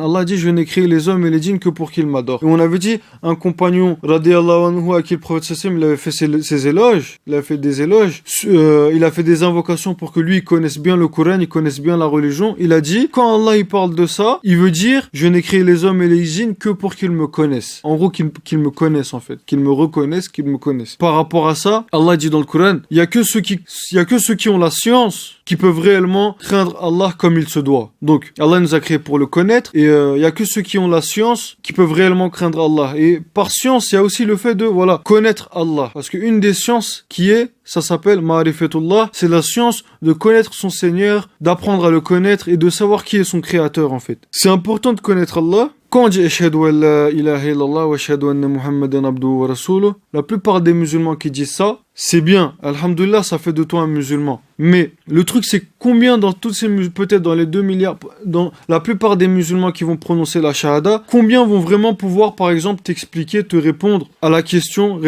Allah dit, je n'ai créé les hommes et les djinns que pour qu'ils m'adorent. Et on avait dit, un compagnon, radiyallahu anhu, à qui le prophète sallam, il avait fait ses éloges, il a fait des éloges, il a fait des invocations pour que lui, il connaisse bien le Coran, il connaisse bien la religion. Il a dit, quand Allah, il parle de ça, il veut dire, je n'ai créé les hommes et les djinns que pour qu'ils me connaissent. En gros, qu'ils me connaissent, en fait. Qu'ils me reconnaissent, qu'ils me connaissent. Par rapport à ça, Allah dit dans le Coran, il y a que ceux qui ont la science qui peuvent réellement craindre Allah comme il se doit. Donc, Allah nous a créés pour le connaître, et il y a que ceux qui ont la science qui peuvent réellement craindre Allah. Et par science, il y a aussi le fait de, connaître Allah. Parce qu'une des sciences ça s'appelle Ma'rifatullah, c'est la science de connaître son Seigneur, d'apprendre à le connaître et de savoir qui est son créateur, en fait. C'est important de connaître Allah. Quand on dit Ashhadu an la ilaha illallah wa ashhadu anna Muhammadan abduhu wa rasuluh, la plupart des musulmans qui disent ça, c'est bien. Alhamdulillah, ça fait de toi un musulman. Mais le truc, c'est combien dans tous ces peut-être dans les 2 milliards, dans la plupart des musulmans qui vont prononcer la shahada, combien vont vraiment pouvoir, par exemple, t'expliquer, te répondre à la question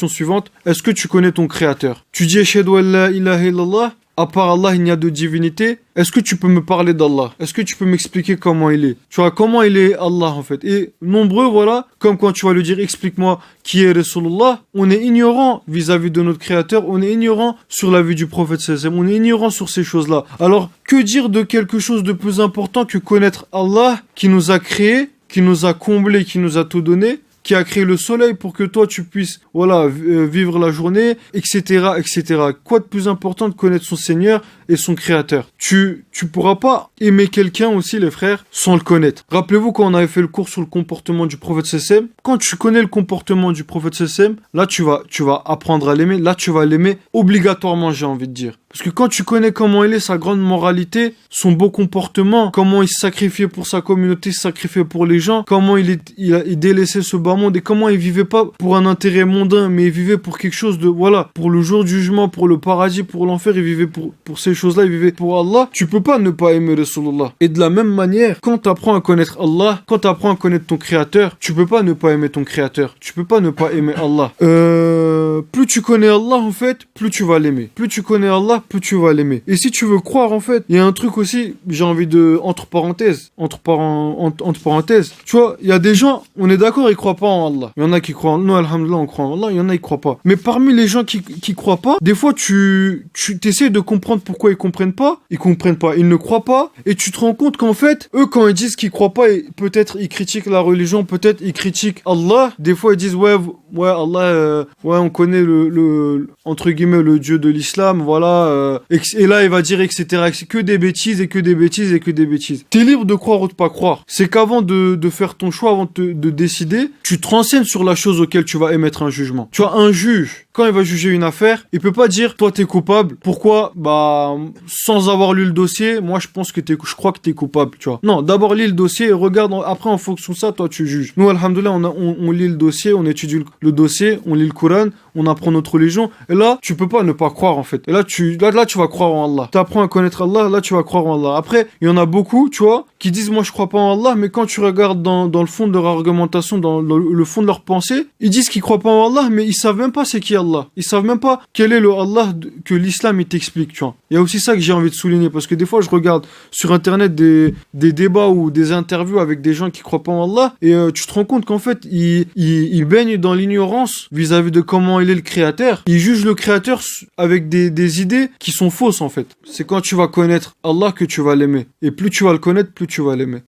suivante, est-ce que tu connais ton créateur? Tu dis Ashhadu an la ilaha illallah, à part Allah, il n'y a de divinité. Est-ce que tu peux me parler d'Allah? Est-ce que tu peux m'expliquer comment il est? Tu vois, comment il est Allah, en fait. Et nombreux, comme quand tu vas lui dire, explique-moi qui est Rasulullah, on est ignorant vis-à-vis de notre créateur, on est ignorant sur la vie du prophète sallallahu alayhi wa sallam, on est ignorant sur ces choses-là. Alors, que dire de quelque chose de plus important que connaître Allah, qui nous a créés, qui nous a comblés, qui nous a tout donné, qui a créé le soleil pour que toi tu puisses vivre la journée, etc., etc. Quoi de plus important de connaître son Seigneur et son Créateur? Tu pourras pas aimer quelqu'un aussi, les frères, sans le connaître. Rappelez-vous quand on avait fait le cours sur le comportement du prophète sallam, quand tu connais le comportement du prophète sallam, là tu vas apprendre à l'aimer, là tu vas l'aimer obligatoirement, j'ai envie de dire. Parce que quand tu connais comment il est, sa grande moralité, son beau comportement, comment il se sacrifiait pour sa communauté, se sacrifiait pour les gens, comment il délaissait ce bas monde et comment il vivait pas pour un intérêt mondain, mais il vivait pour quelque chose de, pour le jour du jugement, pour le paradis, pour l'enfer, il vivait pour ces choses-là, il vivait pour Allah. Tu peux pas ne pas aimer Rasulullah. Et de la même manière, quand tu apprends à connaître Allah, quand tu apprends à connaître ton créateur, tu peux pas ne pas aimer ton créateur. Tu peux pas ne pas aimer Allah. Plus tu connais Allah, en fait, plus tu vas l'aimer. Plus tu connais Allah, plus tu vas l'aimer. Et si tu veux croire, en fait, il y a un truc aussi, j'ai envie de, entre parenthèses, tu vois, il y a des gens, on est d'accord, ils croient pas en Allah. Il y en a qui croient en nous, alhamdoulilah, on croit en Allah, il y en a qui croient pas. Mais parmi les gens qui croient pas, des fois, tu t'essaies de comprendre pourquoi ils comprennent pas, ils ne croient pas, et tu te rends compte qu'en fait, eux, quand ils disent qu'ils croient pas, peut-être ils critiquent la religion, peut-être ils critiquent Allah, des fois ils disent, ouais, Allah, on connaît entre guillemets, le Dieu de l'islam, et là, il va dire, etc., que des bêtises, et que des bêtises, et que des bêtises. T'es libre de croire ou de pas croire. C'est qu'avant de faire ton choix, avant de décider, tu te renseignes sur la chose auquel tu vas émettre un jugement. Tu vois, un juge, quand il va juger une affaire, il peut pas dire, toi, t'es coupable. Pourquoi? Sans avoir lu le dossier, moi, je crois que t'es coupable, tu vois. Non, d'abord, lis le dossier, et regarde, après, en fonction de ça, toi, tu juges. Nous, alhamdoulilah, on lit le dossier, on étudie le dossier, on lit le Coran, on apprend notre religion, et là, tu peux pas ne pas croire, en fait. Et là, tu vas croire en Allah. T'apprends à connaître Allah, là, tu vas croire en Allah. Après, il y en a beaucoup, tu vois, qui disent, moi, je crois pas en Allah, mais quand tu regardes dans le fond de leur argumentation, dans le fond de leur pensée, ils disent qu'ils croient pas en Allah, mais ils savent même pas c'est qui Allah. Ils savent même pas quel est le Allah que l'islam, il t'explique, tu vois. Il y a aussi ça que j'ai envie de souligner, parce que des fois, je regarde sur Internet des débats ou des interviews avec des gens qui croient pas en Allah, et tu te rends compte qu'en fait, ils baignent dans l'ignorance vis-à-vis de comment il est le créateur. Ils jugent le créateur avec des idées qui sont fausses, en fait. C'est quand tu vas connaître Allah que tu vas l'aimer. Et plus tu vas le connaître, plus tu vas l'aimer.